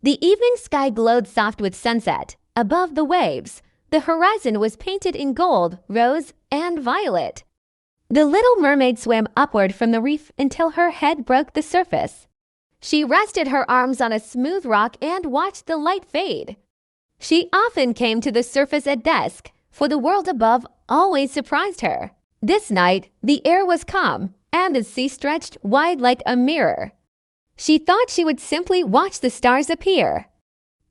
The evening sky glowed soft with sunset. Above the waves, the horizon was painted in gold, rose, and violet. The little mermaid swam upward from the reef until her head broke the surface. She rested her arms on a smooth rock and watched the light fade. She often came to the surface at dusk, for the world above always surprised her. This night, the air was calm, and the sea stretched wide like a mirror. She thought she would simply watch the stars appear.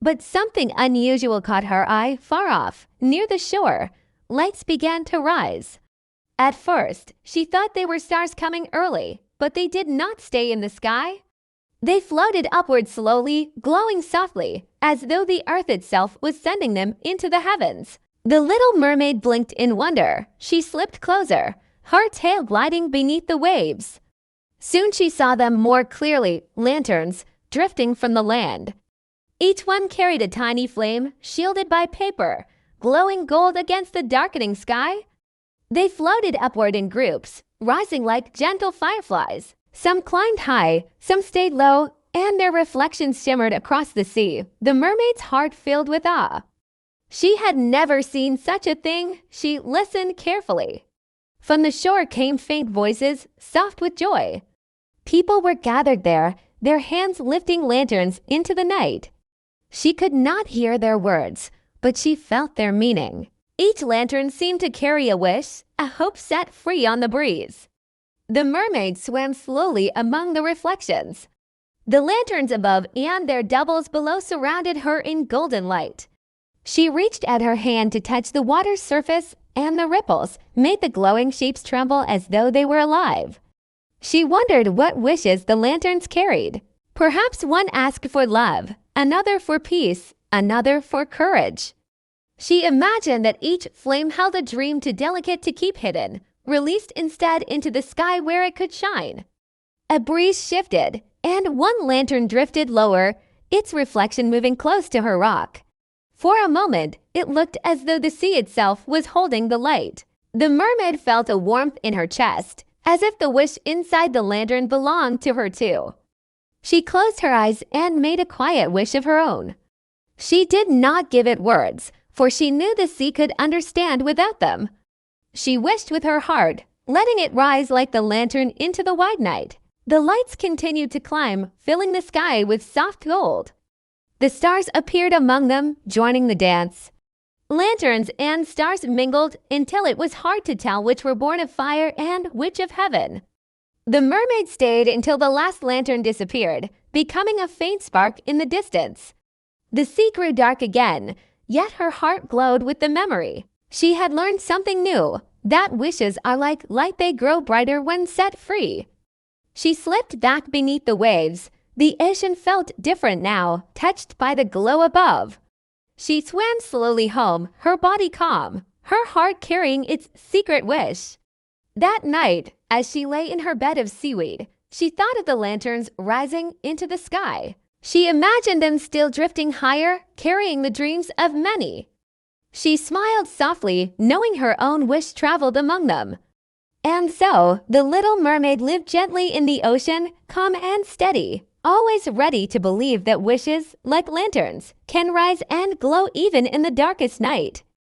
But something unusual caught her eye far off, near the shore. Lights began to rise. At first, she thought they were stars coming early, but they did not stay in the sky. They floated upward slowly, glowing softly, as though the earth itself was sending them into the heavens. The little mermaid blinked in wonder. She slipped closer, her tail gliding beneath the waves. Soon she saw them more clearly, lanterns drifting from the land. Each one carried a tiny flame, shielded by paper, glowing gold against the darkening sky. They floated upward in groups, rising like gentle fireflies. Some climbed high, some stayed low, and their reflections shimmered across the sea. The mermaid's heart filled with awe. She had never seen such a thing. She listened carefully. From the shore came faint voices, soft with joy. People were gathered there, their hands lifting lanterns into the night. She could not hear their words, but she felt their meaning. Each lantern seemed to carry a wish, a hope set free on the breeze. The mermaid swam slowly among the reflections. The lanterns above and their doubles below surrounded her in golden light. She reached out her hand to touch the water's surface, and the ripples made the glowing shapes tremble as though they were alive. She wondered what wishes the lanterns carried. Perhaps one asked for love, another for peace, another for courage. She imagined that each flame held a dream too delicate to keep hidden, released instead into the sky where it could shine. A breeze shifted, and one lantern drifted lower, its reflection moving close to her rock. For a moment, it looked as though the sea itself was holding the light. The mermaid felt a warmth in her chest, as if the wish inside the lantern belonged to her too. She closed her eyes and made a quiet wish of her own. She did not give it words, for she knew the sea could understand without them. She wished with her heart, letting it rise like the lantern into the wide night. The lights continued to climb, filling the sky with soft gold. The stars appeared among them, joining the dance. Lanterns and stars mingled until it was hard to tell which were born of fire and which of heaven. The mermaid stayed until the last lantern disappeared, becoming a faint spark in the distance. The sea grew dark again, yet her heart glowed with the memory. She had learned something new, that wishes are like light, they grow brighter when set free. She slipped back beneath the waves. The ocean felt different now, touched by the glow above. She swam slowly home, her body calm, her heart carrying its secret wish. That night, as she lay in her bed of seaweed, she thought of the lanterns rising into the sky. She imagined them still drifting higher, carrying the dreams of many. She smiled softly, knowing her own wish traveled among them. And so, the little mermaid lived gently in the ocean, calm and steady, always ready to believe that wishes, like lanterns, can rise and glow even in the darkest night.